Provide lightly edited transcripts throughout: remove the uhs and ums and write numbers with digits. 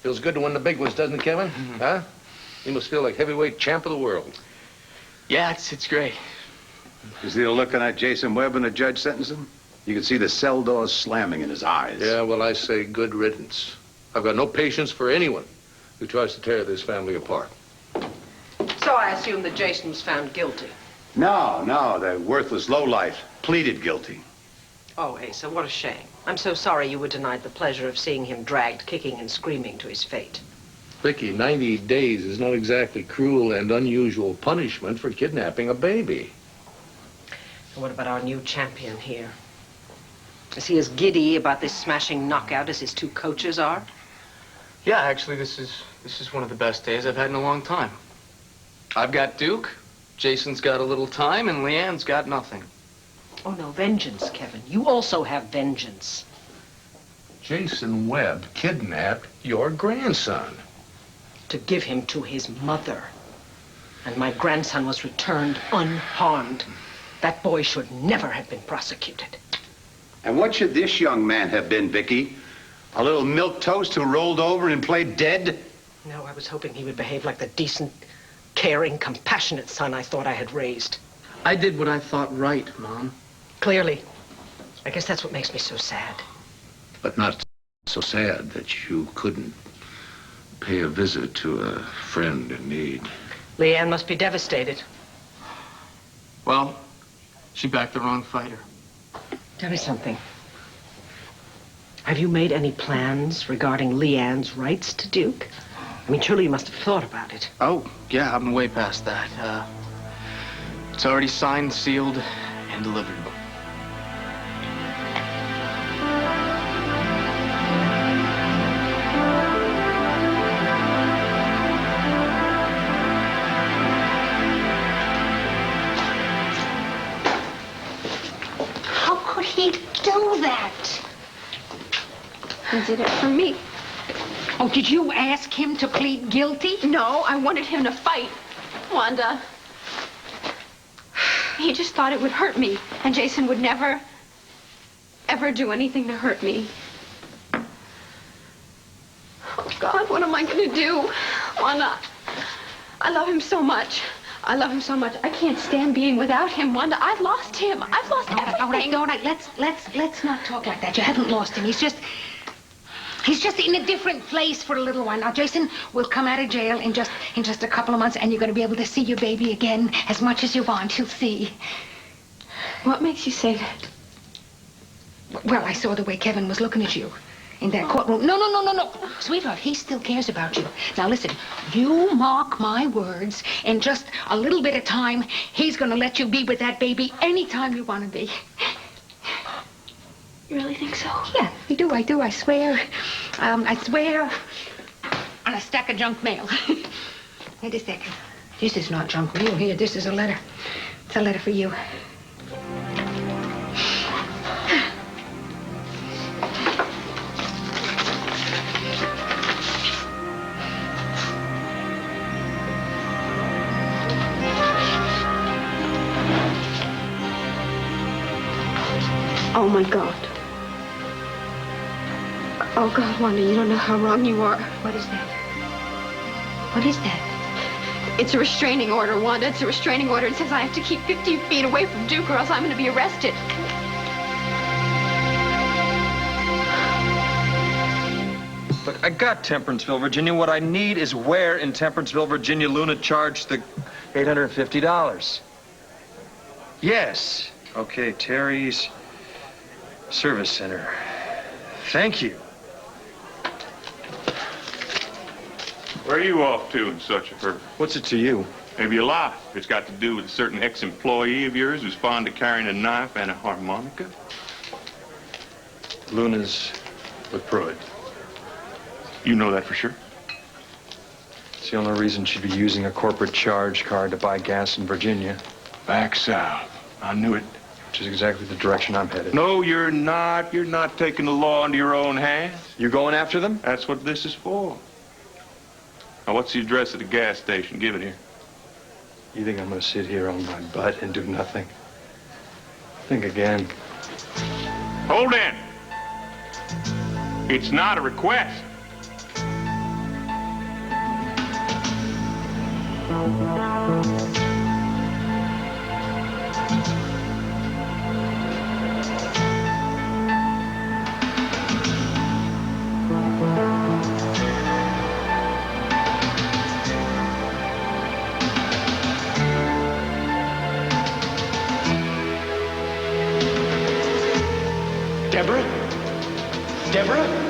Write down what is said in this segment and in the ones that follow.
Feels good to win the big ones, doesn't it, Kevin? Huh? You must feel like heavyweight champ of the world. Yeah, it's great. You see the look on that Jason Webb when the judge sentenced him? You could see the cell doors slamming in his eyes. Yeah, well, I say good riddance. I've got no patience for anyone who tries to tear this family apart. So I assume that Jason was found guilty. No, the worthless lowlife pleaded guilty. Oh, Asa, what a shame. I'm so sorry you were denied the pleasure of seeing him dragged kicking and screaming to his fate. Vicky, 90 days is not exactly cruel and unusual punishment for kidnapping a baby. And what about our new champion here? Is he as giddy about this smashing knockout as his two coaches are? Yeah, actually, this is one of the best days I've had in a long time. I've got Duke, Jason's got a little time, and Leanne's got nothing. Oh, no, vengeance, Kevin. You also have vengeance. Jason Webb kidnapped your grandson. To give him to his mother. And my grandson was returned unharmed. That boy should never have been prosecuted. And what should this young man have been, Vicky? A little milquetoast who rolled over and played dead? No, I was hoping he would behave like the decent, caring, compassionate son I thought I had raised. I did what I thought right, Mom. Clearly. I guess that's what makes me so sad. But not so sad that you couldn't pay a visit to a friend in need. Leanne must be devastated. Well, she backed the wrong fighter. Tell me something. Have you made any plans regarding Leanne's rights to Duke? I mean, surely you must have thought about it. Oh, yeah, I'm way past that. It's already signed, sealed, and delivered. How could he do that? He did it for me. Oh, did you ask him to plead guilty? No, I wanted him to fight, Wanda. He just thought it would hurt me, and Jason would never, ever do anything to hurt me. Oh, God, what am I going to do? Wanda, I love him so much. I love him so much. I can't stand being without him, Wanda. I've lost him. I've lost everything. All right. Let's not talk like that. You haven't lost him. He's just in a different place for a little while. Now, Jason will come out of jail in just a couple of months, and you're going to be able to see your baby again as much as you want. You'll see. What makes you say that? Well, I saw the way Kevin was looking at you in that courtroom. No. Sweetheart, he still cares about you. Now, listen, you mark my words. In just a little bit of time, he's going to let you be with that baby anytime you want to be. You really think so? Yeah, I do. I swear. I swear on a stack of junk mail. Wait a second. This is not junk mail here. This is a letter. It's a letter for you. Oh, my God. Oh, God, Wanda, you don't know how wrong you are. What is that? What is that? It's a restraining order, Wanda. It's a restraining order. It says I have to keep 50 feet away from Duke or else I'm going to be arrested. Look, I got Temperanceeville, Virginia. What I need is where in Temperanceeville, Virginia, Luna charged the $850. Yes. Okay, Terry's Service Center. Thank you. Where are you off to in such a hurry? What's it to you? Maybe a lot. It's got to do with a certain ex-employee of yours who's fond of carrying a knife and a harmonica. Luna's with Pruitt. You know that for sure? It's the only reason she'd be using a corporate charge card to buy gas in Virginia. Back south. I knew it. Which is exactly the direction I'm headed. No, you're not. You're not taking the law into your own hands. You going after them? That's what this is for. Now, what's the address of the gas station? Give it here. You think I'm going to sit here on my butt and do nothing? Think again. Hold in. It's not a request. Deborah? Deborah?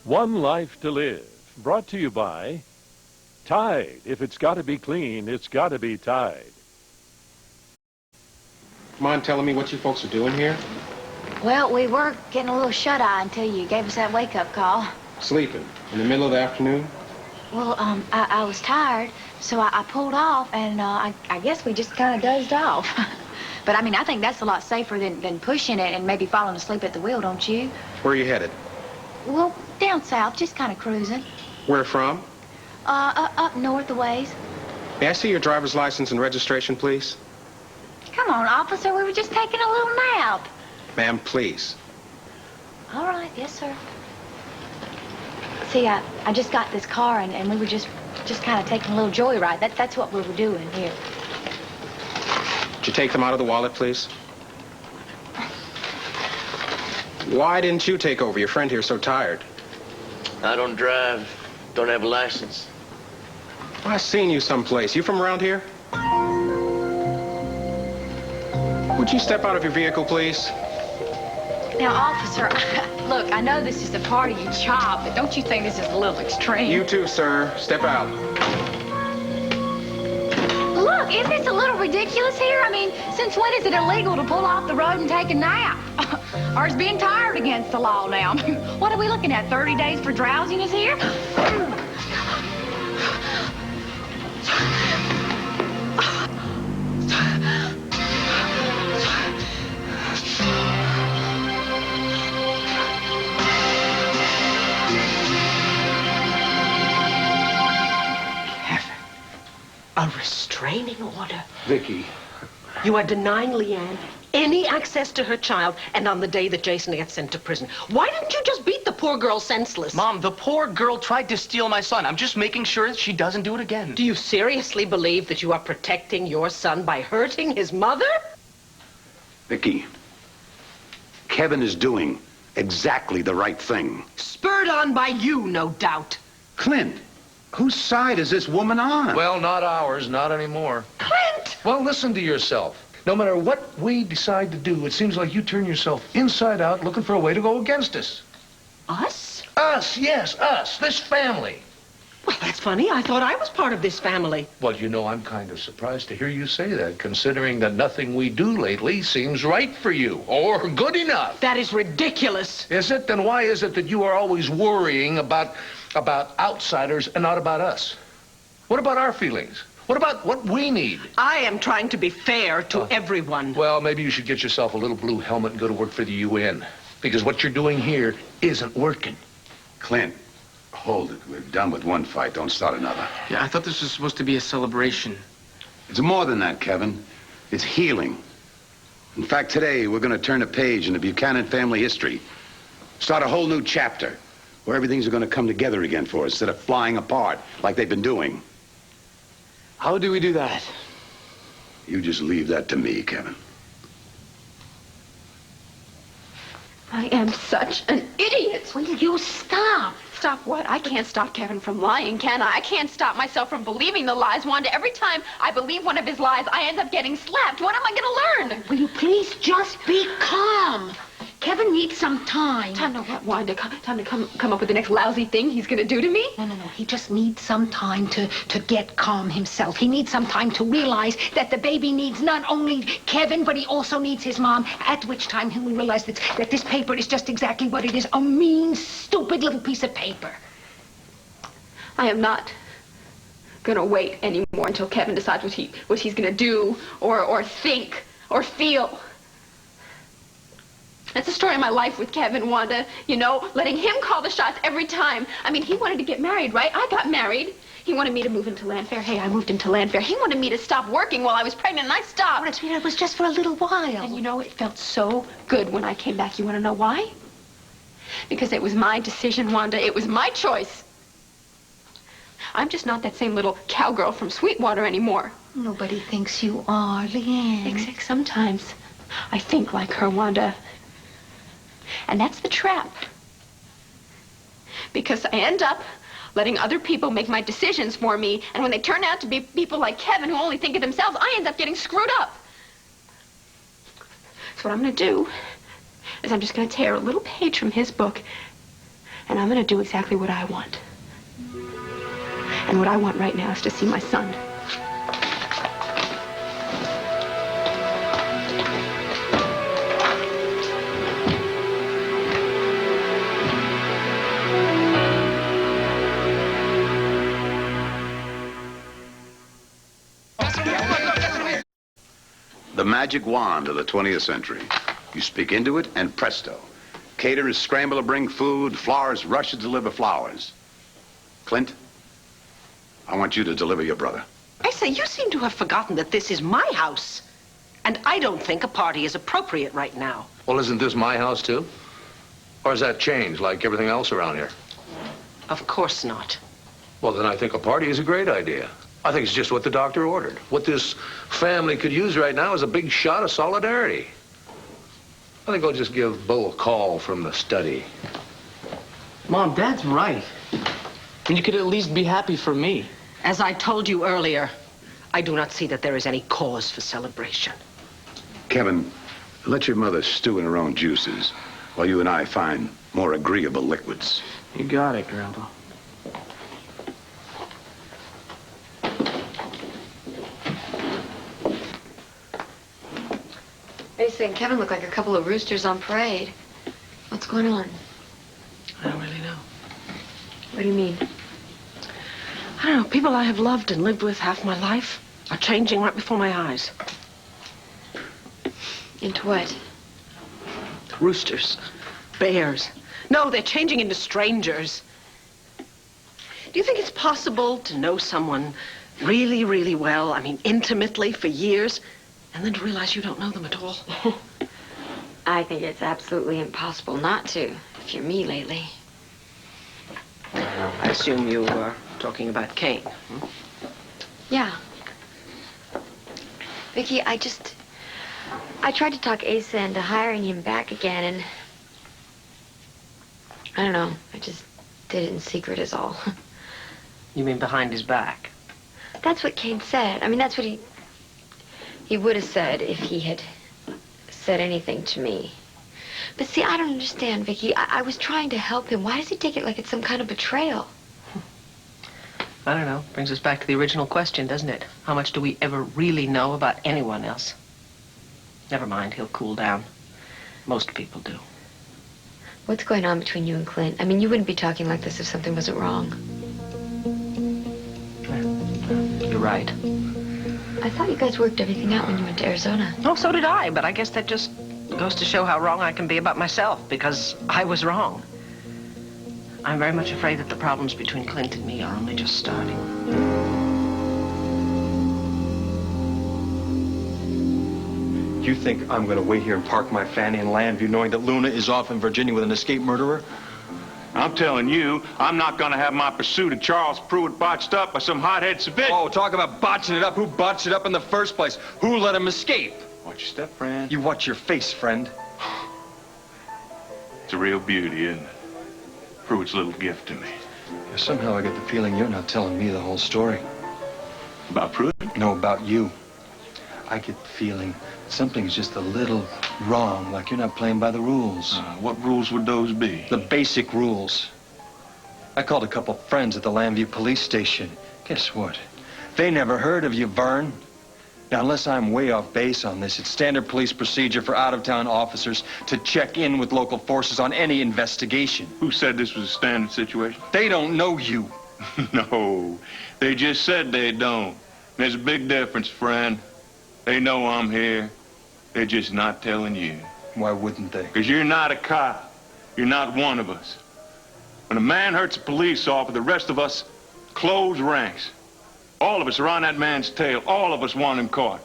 One Life to Live, brought to you by Tide. If it's got to be clean, it's got to be Tide. Mind telling me what you folks are doing here? Well, we were getting a little shut-eye until you gave us that wake-up call. Sleeping in the middle of the afternoon? Well, I was tired, so I pulled off, and I guess we just kind of dozed off. But, I mean, I think that's a lot safer than pushing it and maybe falling asleep at the wheel, don't you? Where are you headed? Well, down south, just kind of cruising. Where from? Up north a ways. May I see your driver's license and registration, please? Come on, officer, we were just taking a little nap. Ma'am, please. All right, yes, sir. See, I just got this car, and we were just kind of taking a little joyride. That's what we were doing here. Could you take them out of the wallet, please? Why didn't you take over? Your friend here's so tired. I don't drive. Don't have a license. I seen you someplace. You from around here? Would you step out of your vehicle, please? Now, officer, look, I know this is a part of your job, but don't you think this is a little extreme? You too, sir. Step out. Look, isn't this a little ridiculous here? I mean, since when is it illegal to pull off the road and take a nap? Or is being tired against the law now? What are we looking at, 30 days for drowsiness here? A restraining order. Vicky. You are denying Leanne any access to her child, and on the day that Jason gets sent to prison. Why didn't you just beat the poor girl senseless? Mom, the poor girl tried to steal my son. I'm just making sure that she doesn't do it again. Do you seriously believe that you are protecting your son by hurting his mother? Vicky, Kevin is doing exactly the right thing. Spurred on by you, no doubt. Clint, whose side is this woman on? Well, not ours, not anymore. Clint! Well, listen to yourself. No matter what we decide to do, it seems like you turn yourself inside out looking for a way to go against us. Us? Us, yes, us, this family. Well, that's funny. I thought I was part of this family. Well, you know, I'm kind of surprised to hear you say that, considering that nothing we do lately seems right for you, or good enough. That is ridiculous. Is it? Then why is it that you are always worrying about outsiders and not about us? What about our feelings? What about what we need? I am trying to be fair to everyone. Well, maybe you should get yourself a little blue helmet and go to work for the UN, because what you're doing here isn't working. Clint, hold it. We're done with one fight. Don't start another. Yeah, I thought this was supposed to be a celebration. It's more than that, Kevin. It's healing. In fact, today we're going to turn a page in the Buchanan family history. Start a whole new chapter where everything's going to come together again for us instead of flying apart like they've been doing. How do we do that? You just leave that to me, Kevin. I am such an idiot. Will you stop? Stop what? I can't stop Kevin from lying, can I? I can't stop myself from believing the lies, Wanda. Every time I believe one of his lies, I end up getting slapped. What am I going to learn? Will you please just be calm? Kevin needs some time. Time to what, Wanda? Time to come up with the next lousy thing he's going to do to me? No. He just needs some time to get calm himself. He needs some time to realize that the baby needs not only Kevin, but he also needs his mom, at which time he will realize that this paper is just exactly what it is, a mean, stupid little piece of paper. I am not going to wait anymore until Kevin decides what he's going to do or think or feel. That's the story of my life with Kevin, Wanda. You know, letting him call the shots every time. I mean, he wanted to get married, right? I got married. He wanted me to move into Landfair. Hey, I moved into Landfair. He wanted me to stop working while I was pregnant, and I stopped. Oh, sweetheart, it was just for a little while. And you know, it felt so good when I came back. You want to know why? Because it was my decision, Wanda. It was my choice. I'm just not that same little cowgirl from Sweetwater anymore. Nobody thinks you are, Leanne. Except sometimes I think like her, Wanda. And that's the trap. Because I end up letting other people make my decisions for me, and when they turn out to be people like Kevin who only think of themselves, I end up getting screwed up. So what I'm going to do is I'm just going to tear a little page from his book, and I'm going to do exactly what I want. And what I want right now is to see my son. The magic wand of the 20th century. You speak into it, and presto. Caterers scramble to bring food, florists rush to deliver flowers. Clint, I want you to deliver your brother. I say, you seem to have forgotten that this is my house. And I don't think a party is appropriate right now. Well, isn't this my house, too? Or has that changed like everything else around here? Of course not. Well, then I think a party is a great idea. I think it's just what the doctor ordered. What this family could use right now is a big shot of solidarity. I think I'll just give Bo a call from the study. Mom, Dad's right. And you could at least be happy for me. As I told you earlier, I do not see that there is any cause for celebration. Kevin, let your mother stew in her own juices while you and I find more agreeable liquids. You got it, Grandpa. Lisa and Kevin look like a couple of roosters on parade. What's going on? I don't really know. What do you mean? I don't know. People I have loved and lived with half my life are changing right before my eyes. Into what? Roosters. Bears. No, they're changing into strangers. Do you think it's possible to know someone really, really well, I mean, intimately for years, and then to realize you don't know them at all? I think it's absolutely impossible not to, if you're me lately. I assume you are talking about Kane. Hmm? Yeah. Vicky, I tried to talk Asa into hiring him back again, and I don't know, I just did it in secret is all. You mean behind his back? That's what Kane said. I mean, that's what he would have said if he had said anything to me. But see, I don't understand, Vicky. I was trying to help him. Why does he take it like it's some kind of betrayal? I don't know. Brings us back to the original question, doesn't it? How much do we ever really know about anyone else? Never mind, he'll cool down. Most people do. What's going on between you and Clint? I mean, you wouldn't be talking like this if something wasn't wrong. You're right. I thought you guys worked everything out when you went to Arizona. Oh, so did I, but I guess that just goes to show how wrong I can be about myself, because I was wrong. I'm very much afraid that the problems between Clint and me are only just starting. You think I'm going to wait here and park my fanny in Landview knowing that Luna is off in Virginia with an escaped murderer? I'm telling you, I'm not going to have my pursuit of Charles Pruitt botched up by some hothead civilian. Oh, talk about botching it up. Who botched it up in the first place? Who let him escape? Watch your step, friend. You watch your face, friend. It's a real beauty, isn't it? Pruitt's little gift to me. Yeah, somehow I get the feeling you're not telling me the whole story. About Pruitt? No, about you. I get the feeling something's just a little wrong, like you're not playing by the rules. What rules would those be? The basic rules. I called a couple friends at the Lambview police station. Guess what? They never heard of you, Vern. Now, unless I'm way off base on this, it's standard police procedure for out-of-town officers to check in with local forces on any investigation. Who said this was a standard situation? They don't know you. No, they just said they don't. There's a big difference, friend. They know I'm here. They're just not telling you. Why wouldn't they? Because you're not a cop. You're not one of us. When a man hurts a police officer, the rest of us close ranks. All of us are on that man's tail. All of us want him caught.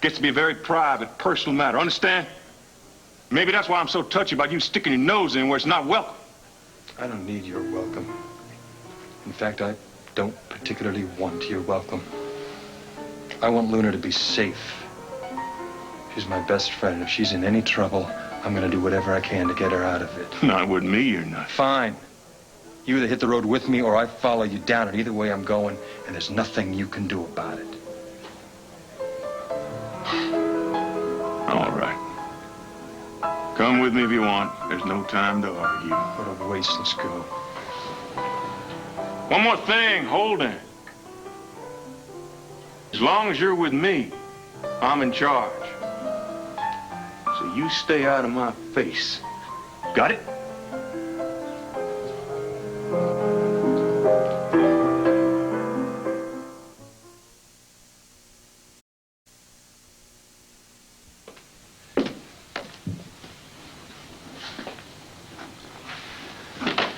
Gets to be a very private, personal matter. Understand? Maybe that's why I'm so touchy about you sticking your nose in where it's not welcome. I don't need your welcome. In fact, I don't particularly want your welcome. I want Luna to be safe. She's my best friend. If she's in any trouble, I'm going to do whatever I can to get her out of it. Not with me, you're not. Fine. You either hit the road with me or I follow you down, and either way I'm going, and there's nothing you can do about it. All right. Come with me if you want. There's no time to argue. What a waste. Let's go. One more thing, Holden. As long as you're with me, I'm in charge. So you stay out of my face. Got it?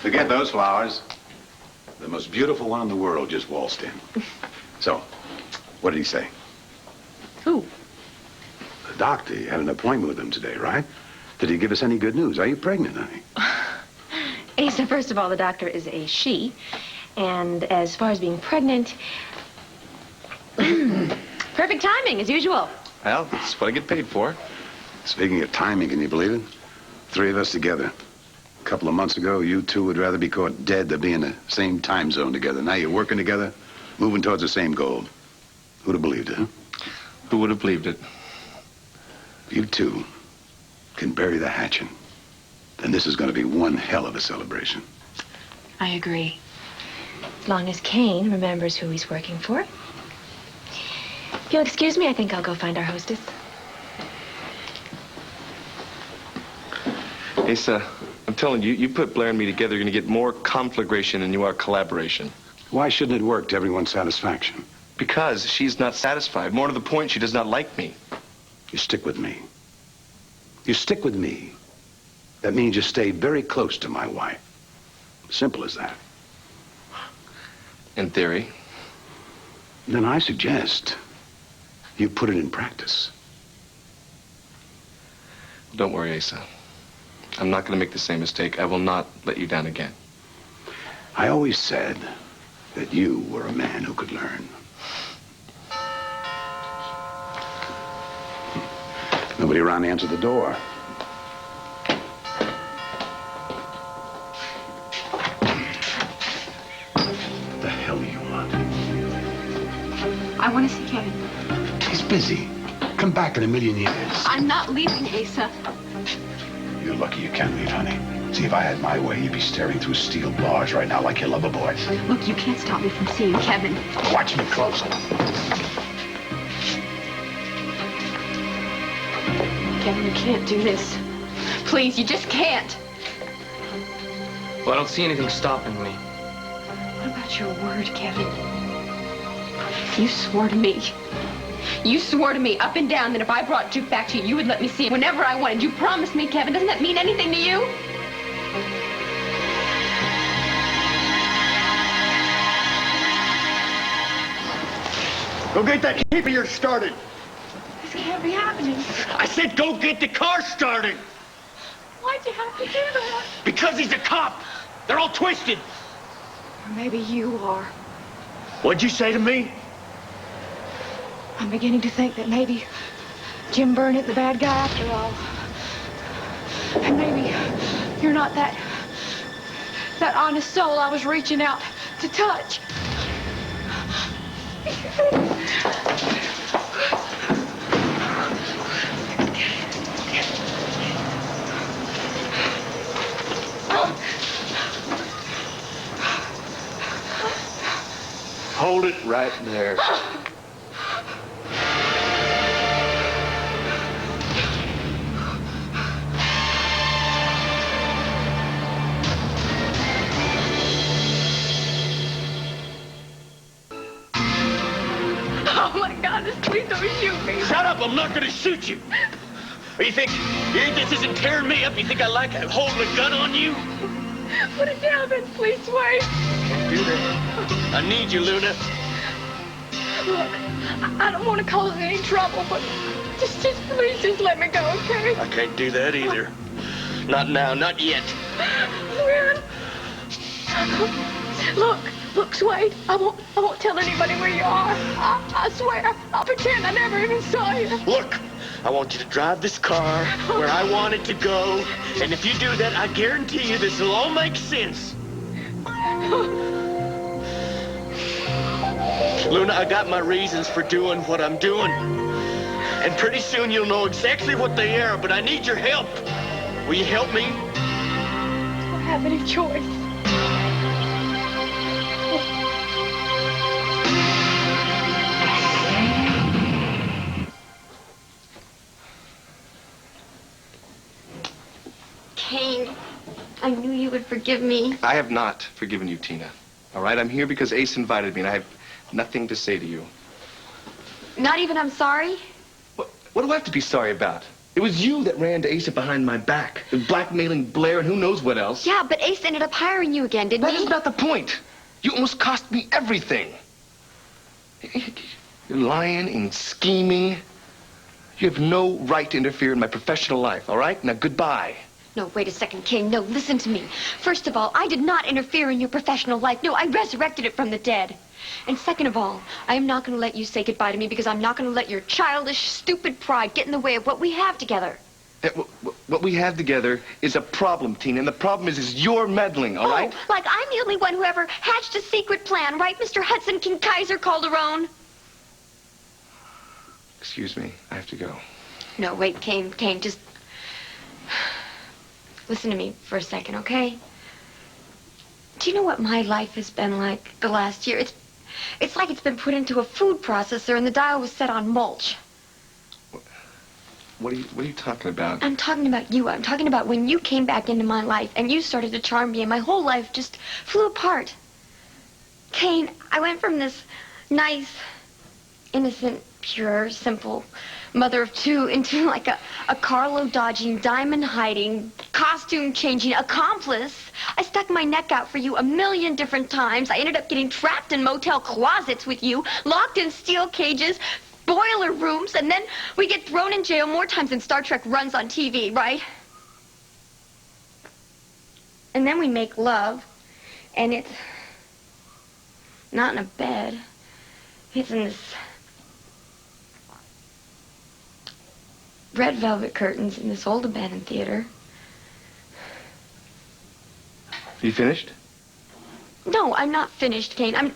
Forget those flowers. The most beautiful one in the world just waltzed in. So, what did he say? Who? The doctor. You had an appointment with him today, right? Did he give us any good news? Are you pregnant, honey? Asa, first of all, the doctor is a she. And as far as being pregnant, perfect timing, as usual. Well, that's what I get paid for. Speaking of timing, can you believe it? 3 of us together. A couple of months ago, you two would rather be caught dead than be in the same time zone together. Now you're working together, moving towards the same goal. Who'd have believed it, huh? Who would have believed it? You two can bury the hatchet. Then this is going to be one hell of a celebration. I agree. As long as Kane remembers who he's working for. If you'll excuse me, I think I'll go find our hostess. Asa, I'm telling you, you put Blair and me together, you're going to get more conflagration than you are collaboration. Why shouldn't it work to everyone's satisfaction? Because she's not satisfied. More to the point, she does not like me. You stick with me. You stick with me. That means you stay very close to my wife. Simple as that. In theory. Then I suggest you put it in practice. Don't worry, Asa. I'm not going to make the same mistake. I will not let you down again. I always said that you were a man who could learn. Nobody around to answer the door. What the hell do you want? I want to see Kevin. He's busy. Come back in a million years. I'm not leaving, Asa. You're lucky you can't leave, honey. See, if I had my way, you'd be staring through steel bars right now like your lover boy. Look, you can't stop me from seeing Kevin. Watch me closer. Kevin, you can't do this. Please, you just can't. Well, I don't see anything stopping me. What about your word, Kevin? You swore to me. You swore to me up and down that if I brought Duke back to you, you would let me see him whenever I wanted. You promised me, Kevin. Doesn't that mean anything to you? Go get that keep of yours started. This can't be happening. I said go get the car started. Why'd you have to do that? Because he's a cop. They're all twisted. Or maybe you are. What'd you say to me? I'm beginning to think that maybe Jim Burnett the bad guy after all. And maybe you're not that that honest soul I was reaching out to touch. Hold it right there. Oh my goodness, please don't shoot me. Shut up, I'm not gonna shoot you. Or you think this isn't tearing me up? You think I like holding a gun on you? Put it down then, please, Wade. Can't do that. I need you, Luna. Look, I don't want to cause any trouble, but just please just let me go, okay? I can't do that either. Not now, not yet. Man. Look, Swade, I won't tell anybody where you are. I swear, I'll pretend I never even saw you. Look, I want you to drive this car where I want it to go. And if you do that, I guarantee you this will all make sense. Luna, I got my reasons for doing what I'm doing. And pretty soon you'll know exactly what they are, but I need your help. Will you help me? I don't have any choice. Kane, I knew you would forgive me. I have not forgiven you, Tina. All right? I'm here because Ace invited me, and I have nothing to say to you. Not even I'm sorry? What do I have to be sorry about? It was you that ran to Ace behind my back, blackmailing Blair and who knows what else. Yeah, but Ace ended up hiring you again, didn't he? That is not the point. You almost cost me everything. You're lying and scheming. You have no right to interfere in my professional life, all right? Now, goodbye. No, wait a second, Kane. No, listen to me. First of all, I did not interfere in your professional life. No, I resurrected it from the dead. And second of all, I am not going to let you say goodbye to me because I'm not going to let your childish, stupid pride get in the way of what we have together. What we have together is a problem, Tina, and the problem is you're meddling, all right? Like I'm the only one who ever hatched a secret plan, right, Mr. Hudson King Kaiser Calderon? Excuse me, I have to go. No, wait, Kane, just listen to me for a second, okay? Do you know what my life has been like the last year? It's like it's been put into a food processor and the dial was set on mulch. What are you talking about? I'm talking about you. I'm talking about when you came back into my life and you started to charm me and my whole life just flew apart. Kane, I went from this nice, innocent, pure, simple mother of two into like a Carlo-dodging, diamond-hiding, costume-changing accomplice. I stuck my neck out for you a million different times. I ended up getting trapped in motel closets with you, locked in steel cages, boiler rooms, and then we get thrown in jail more times than Star Trek runs on TV, right? And then we make love, and it's not in a bed. It's in this red velvet curtains in this old abandoned theater. You finished? No, I'm not finished, Kane.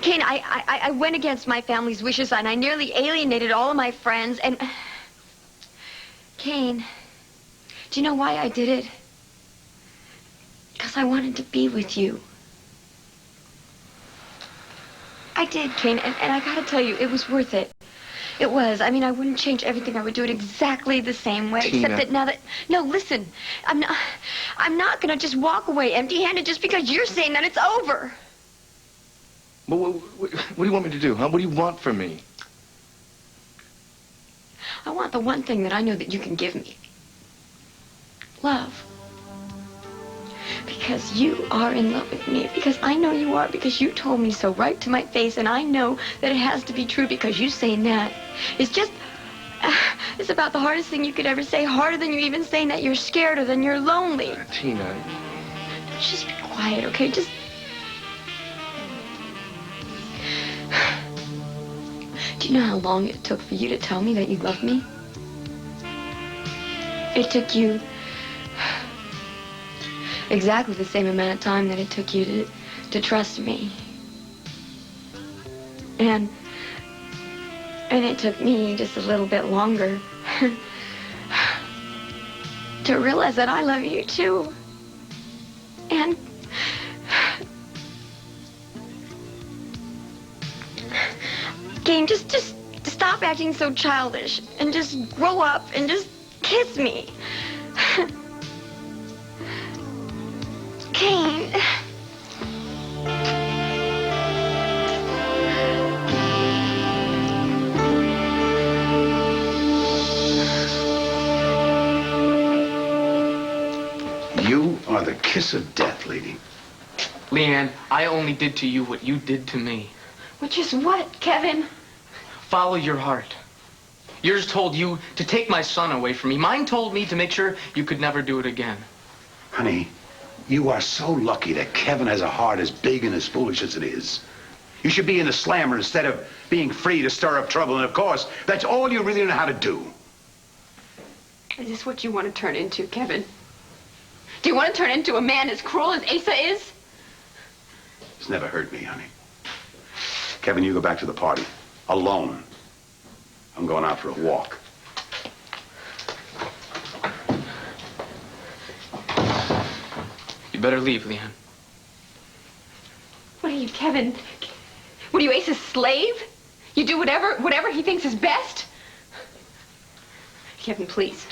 Kane, I went against my family's wishes, and I nearly alienated all of my friends, and... Kane, do you know why I did it? Because I wanted to be with you. I did, Kane, and I gotta tell you, it was worth it. It was. I mean, I wouldn't change everything. I would do it exactly the same way, Tina. except that now that... No, listen, I'm not gonna just walk away empty-handed just because you're saying that it's over. Well, what do you want me to do, huh? What do you want from me? I want the one thing that I know that you can give me. Love. Because you are in love with me. Because I know you are. Because you told me so right to my face. And I know that it has to be true because you saying that. It's just... it's about the hardest thing you could ever say. Harder than you even saying that you're scared or than you're lonely. Tina. Just be quiet, okay? Just... Do you know how long it took for you to tell me that you loved me? It took you exactly the same amount of time that it took you to trust me. And it took me just a little bit longer to realize that I love you too. And Kane, just stop acting so childish and just grow up and just kiss me. Kane. You are the kiss of death, lady. Leanne, I only did to you what you did to me. Which is what, Kevin? Follow your heart. Yours told you to take my son away from me. Mine told me to make sure you could never do it again. Honey, you are so lucky that Kevin has a heart as big and as foolish as it is. You should be in the slammer instead of being free to stir up trouble. And of course, that's all you really know how to do. Is this what you want to turn into, Kevin? Do you want to turn into a man as cruel as Asa is? It's never hurt me, honey. Kevin, you go back to the party. Alone. I'm going out for a walk. You better leave, Leanne. What are you, Kevin? What are you, Asa's slave? You do whatever he thinks is best? Kevin, please.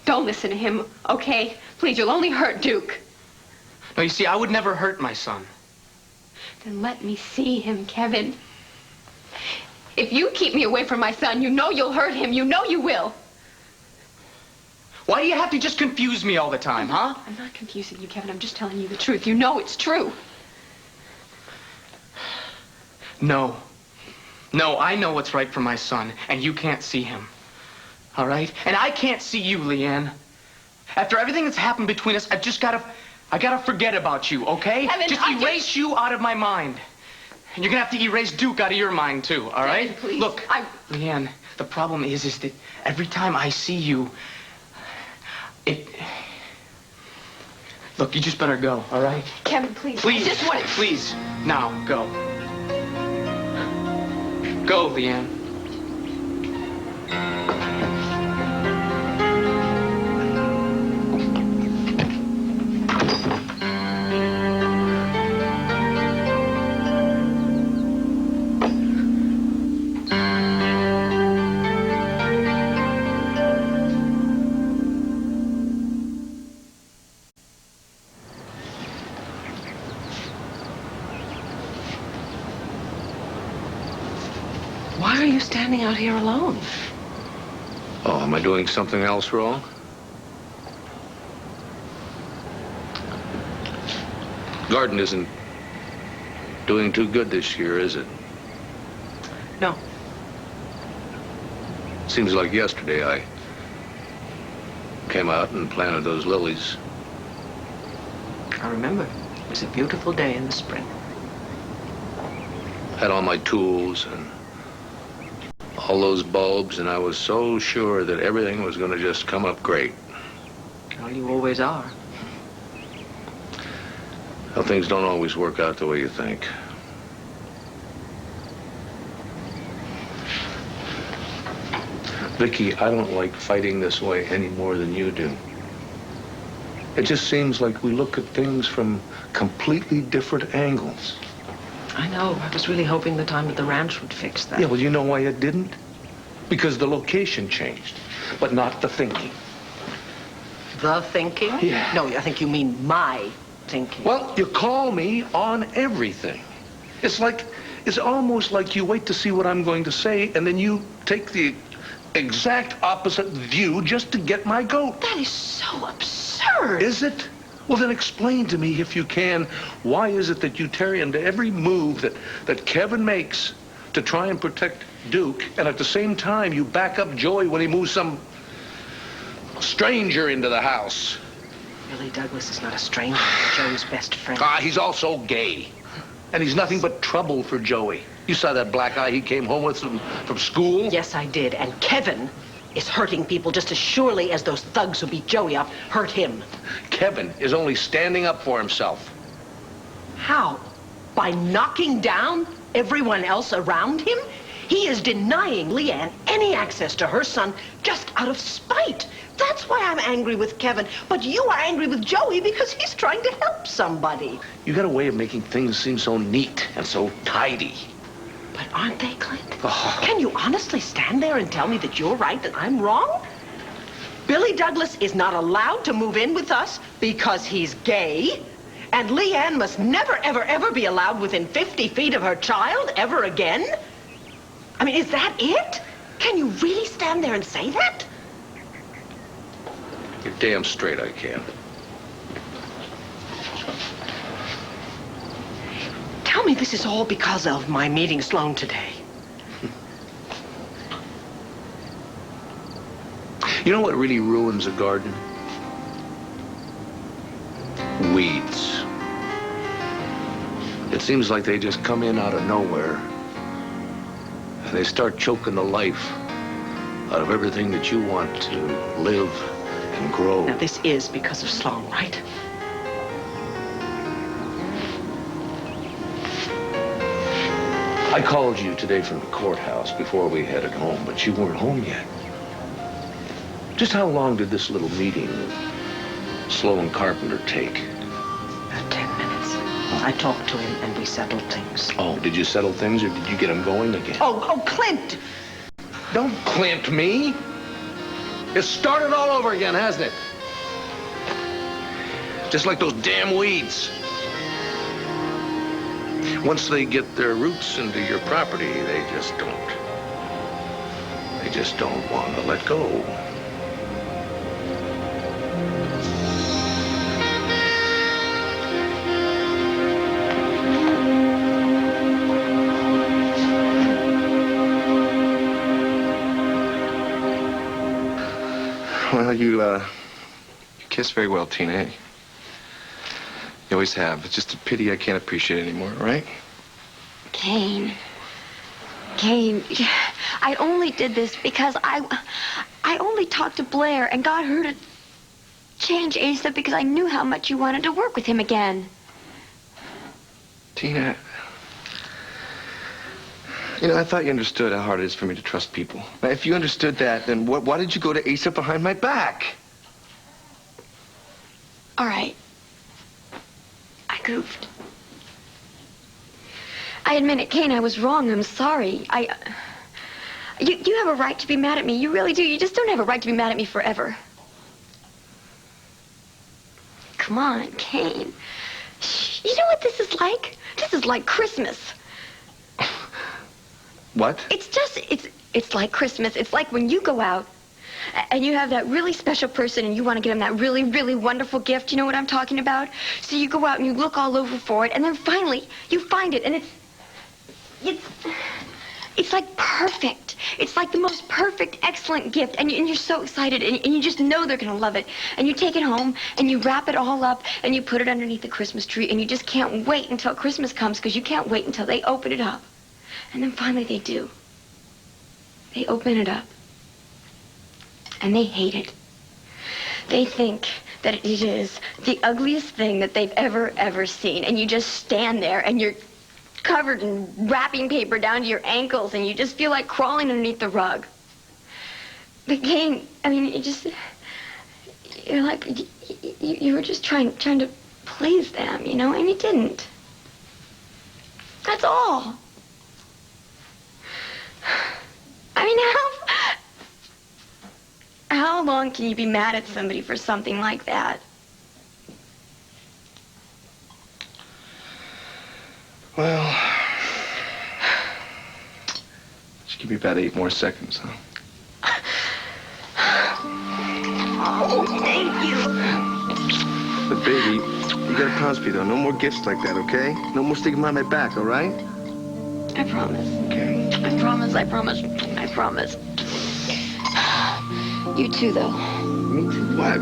Don't listen to him, okay? Please, you'll only hurt Duke. No, you see, I would never hurt my son. Then let me see him, Kevin. If you keep me away from my son, you know you'll hurt him. You know you will. Why do you have to just confuse me all the time, huh? I'm not confusing you, Kevin. I'm just telling you the truth. You know it's true. No. No, I know what's right for my son, and you can't see him. All right? And I can't see you, Leanne. After everything that's happened between us, I gotta forget about you, okay? Kevin, just erase you out of my mind. And you're gonna have to erase Duke out of your mind, too, all right? Kevin, please. Look, Leanne, the problem is that every time I see you, Look, you just better go, all right? Kevin, please. Please. I just want to... Please. Now, go. Go, Leanne. Why are you standing out here alone? Oh, am I doing something else wrong? Garden isn't doing too good this year, is it? No. Seems like yesterday I came out and planted those lilies. I remember. It was a beautiful day in the spring. Had all my tools and all those bulbs, and I was so sure that everything was going to just come up great. Well, you always are. Well, things don't always work out the way you think. Vicky, I don't like fighting this way any more than you do. It just seems like we look at things from completely different angles. I know. I was really hoping the time at the ranch would fix that. Yeah, well, you know why it didn't? Because the location changed, but not the thinking. The thinking? Yeah. No, I think you mean my thinking. Well, you call me on everything. It's almost like you wait to see what I'm going to say, and then you take the exact opposite view just to get my goat. That is so absurd. Is it? Well, then explain to me, if you can, why is it that you tear into every move that Kevin makes to try and protect Duke, and at the same time you back up Joey when he moves some stranger into the house? Billy Douglas is not a stranger. Joe's best friend. He's also gay. And he's nothing but trouble for Joey. You saw that black eye he came home with from school? Yes, I did. And Kevin is hurting people just as surely as those thugs who beat Joey up hurt him. Kevin is only standing up for himself. How? By knocking down everyone else around him? He is denying Leanne any access to her son just out of spite. That's why I'm angry with Kevin. But you are angry with Joey because he's trying to help somebody. You got a way of making things seem so neat and so tidy. But aren't they, Clint? Can you honestly stand there and tell me that you're right and I'm wrong? Billy Douglas is not allowed to move in with us because he's gay. And Leanne must never, ever, ever be allowed within 50 feet of her child ever again? I mean, is that it? Can you really stand there and say that? You're damn straight I can. Tell me this is all because of my meeting Sloan today. You know what really ruins a garden? Weeds. It seems like they just come in out of nowhere. And they start choking the life out of everything that you want to live and grow. Now, this is because of Sloan, right? I called you today from the courthouse before we headed home, but you weren't home yet. Just how long did this little meeting with Sloan Carpenter take? 10 minutes. I talked to him and we settled things. Oh, did you settle things or did you get him going again? Oh, Clint! Don't Clint me. It's started all over again, hasn't it? Just like those damn weeds. Once they get their roots into your property, they just don't want to let go. Well, you kiss very well, Tina. Eh? You always have. It's just a pity I can't appreciate it anymore, right? Kane, I only did this because I only talked to Blair and got her to change Asa because I knew how much you wanted to work with him again. Tina, you know, I thought you understood how hard it is for me to trust people. Now, if you understood that, then why did you go to Asa behind my back? All right. I goofed. I admit it, Kane, I was wrong. I'm sorry. You have a right to be mad at me. You really do. You just don't have a right to be mad at me forever. Come on, Kane. You know what this is like? This is like Christmas. What? It's like Christmas. It's like when you go out and you have that really special person and you want to get him that really, really wonderful gift. You know what I'm talking about? So you go out and you look all over for it and then finally you find it and it's like perfect. It's like the most perfect, excellent gift and you're so excited and you just know they're going to love it. And you take it home and you wrap it all up and you put it underneath the Christmas tree and you just can't wait until Christmas comes because you can't wait until they open it up. And then finally they do. They open it up. And they hate it. They think that it is the ugliest thing that they've ever seen. And you just stand there and you're covered in wrapping paper down to your ankles and you just feel like crawling underneath the rug. But Kane, I mean, you're like, you were just trying to please them, you know, and you didn't. That's all. I mean, how long can you be mad at somebody for something like that? Well, just give me about 8 more seconds, huh? Oh, thank you. But baby, you gotta promise me though, no more gifts like that, okay? No more sticking behind my back, all right? I promise. Okay. I promise. You too, though. Me too? What?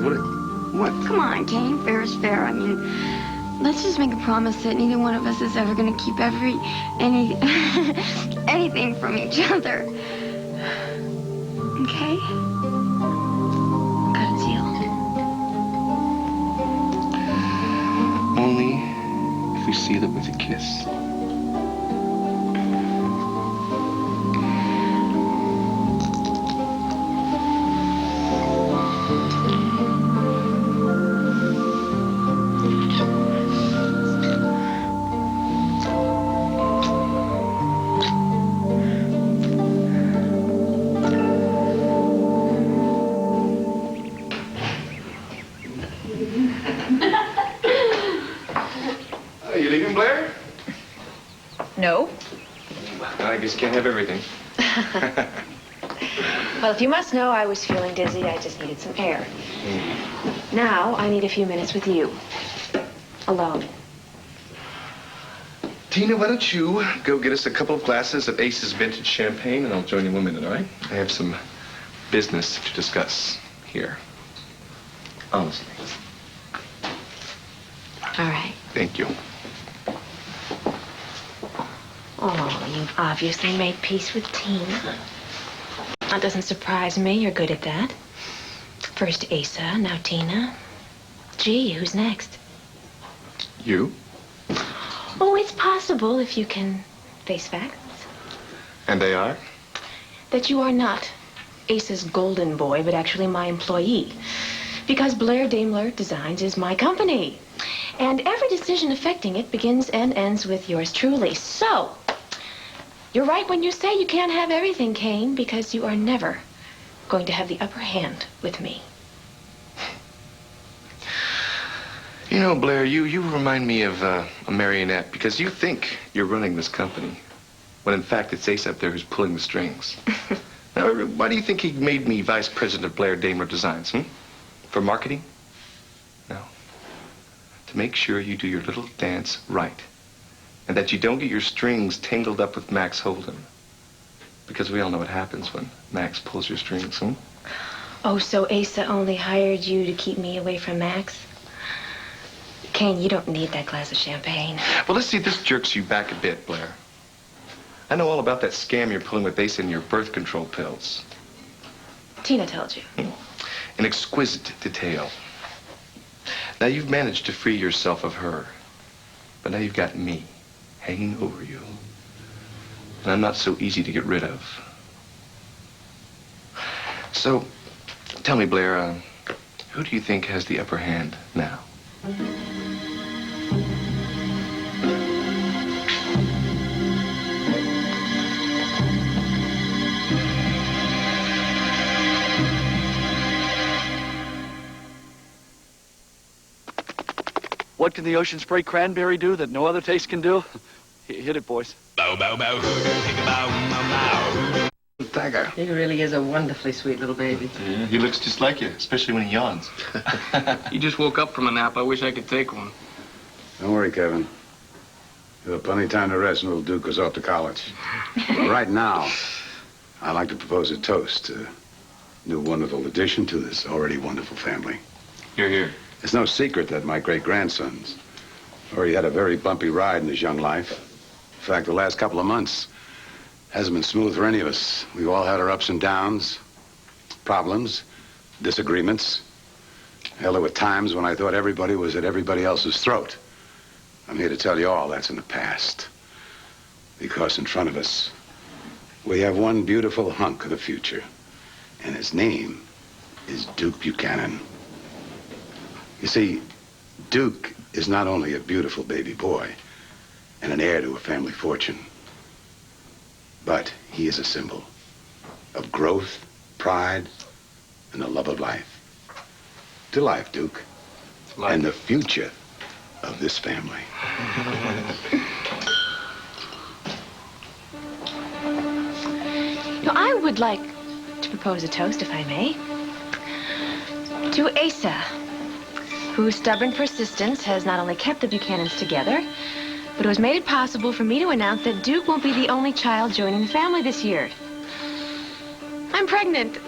What? Come on, Kane. Fair is fair. I mean, let's just make a promise that neither one of us is ever going to keep anything from each other. Okay? Cut and seal. Only if we seal it with a kiss. You leaving, Blair? No. I guess you can't have everything. Well, if you must know, I was feeling dizzy. I just needed some air. Now, I need a few minutes with you. Alone. Tina, why don't you go get us a couple of glasses of Ace's vintage champagne, and I'll join you in 1 minute, all right? I have some business to discuss here. Honestly. All right. Thank you. Oh, you've obviously made peace with Tina. That doesn't surprise me. You're good at that. First Asa, now Tina. Gee, who's next? You? Oh, it's possible if you can face facts. And they are? That you are not Asa's golden boy, but actually my employee. Because Blair Daimler Designs is my company. And every decision affecting it begins and ends with yours truly. So, you're right when you say you can't have everything, Kane, because you are never going to have the upper hand with me. You know, Blair, you remind me of a marionette because you think you're running this company, when in fact it's Ace up there who's pulling the strings. Now, why do you think he made me vice president of Blair Daimler Designs, For marketing? No. To make sure you do your little dance right. And that you don't get your strings tangled up with Max Holden. Because we all know what happens when Max pulls your strings, Oh, so Asa only hired you to keep me away from Max? Kane, you don't need that glass of champagne. Well, let's see if this jerks you back a bit, Blair. I know all about that scam you're pulling with Ace and your birth control pills. Tina told you. In exquisite detail. Now, you've managed to free yourself of her. But now you've got me hanging over you. And I'm not so easy to get rid of. So, tell me, Blair, who do you think has the upper hand now? What can the ocean spray cranberry do that no other taste can do? Hit it, boys. Bow, bow, bow, bow, Tiger. He really is a wonderfully sweet little baby. Yeah, he looks just like you, especially when he yawns. You just woke up from a nap. I wish I could take one. Don't worry, Kevin. You'll have plenty of time to rest when little Duke goes off to college. But right now, I'd like to propose a toast to a new wonderful addition to this already wonderful family. Hear, hear. It's no secret that my great-grandson's already had a very bumpy ride in his young life. In fact, the last couple of months hasn't been smooth for any of us. We've all had our ups and downs, problems, disagreements. Hell, there were times when I thought everybody was at everybody else's throat. I'm here to tell you all that's in the past. Because in front of us, we have one beautiful hunk of the future. And his name is Duke Buchanan. You see, Duke is not only a beautiful baby boy and an heir to a family fortune, but he is a symbol of growth, pride, and the love of life. To life, Duke. Life. And the future of this family. Now, I would like to propose a toast, if I may, to Asa, whose stubborn persistence has not only kept the Buchanans together, but who has made it possible for me to announce that Duke won't be the only child joining the family this year. I'm pregnant.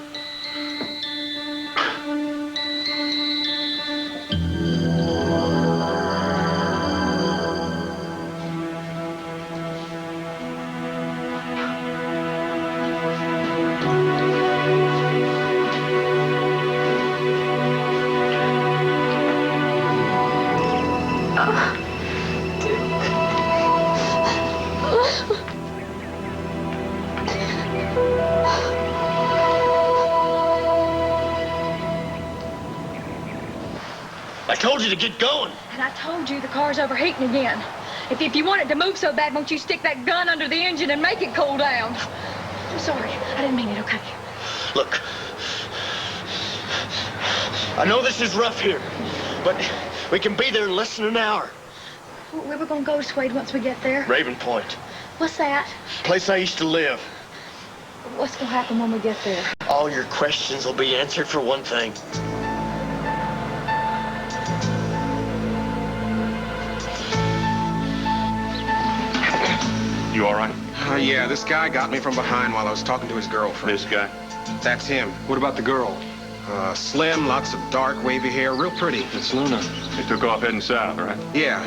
I told you to get going. And I told you the car's overheating again. If you want it to move so bad, won't you stick that gun under the engine and make it cool down? I'm sorry. I didn't mean it, okay? Look, I know this is rough here, but we can be there in less than an hour. Where we gonna go, Swade, once we get there? Raven Point, What's that? place I used to live. What's gonna happen when we get there? All your questions will be answered for one thing. You all right? Yeah, this guy got me from behind while I was talking to his girlfriend. This guy? That's him. What about the girl? Slim, lots of dark, wavy hair, real pretty. It's Luna. They took off heading south, right? Yeah.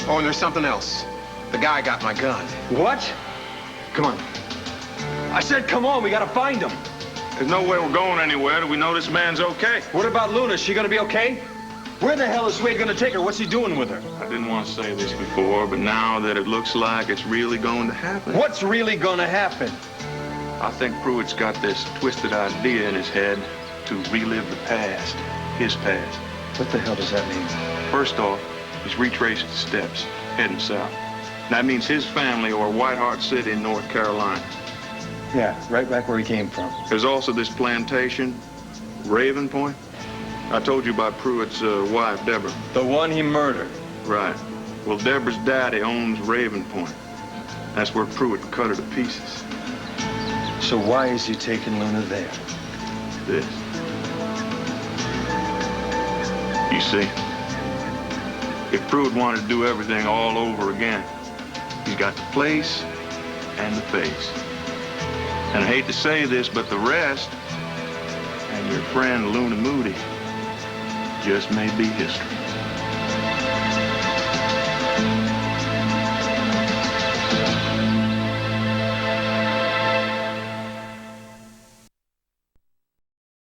Oh, and there's something else. The guy got my gun. What? Come on. I said come on, we gotta find him. There's no way we're going anywhere till we know this man's okay. What about Luna? Is she gonna be okay? Where the hell is Swade gonna take her? What's he doing with her? I didn't want to say this before, but now that it looks like it's really going to happen. What's really gonna happen? I think Pruitt's got this twisted idea in his head to relive the past, his past. What the hell does that mean? First off, he's retraced the steps, heading south. That means his family are White Heart City in North Carolina. Yeah, right back where he came from. There's also this plantation, Raven Point. I told you about Pruitt's wife, Deborah. The one he murdered. Right. Well, Deborah's daddy owns Raven Point. That's where Pruitt cut her to pieces. So why is he taking Luna there? This. You see, if Pruitt wanted to do everything all over again, he's got the place and the face. And I hate to say this, but the rest, and your friend Luna Moody, just may be history.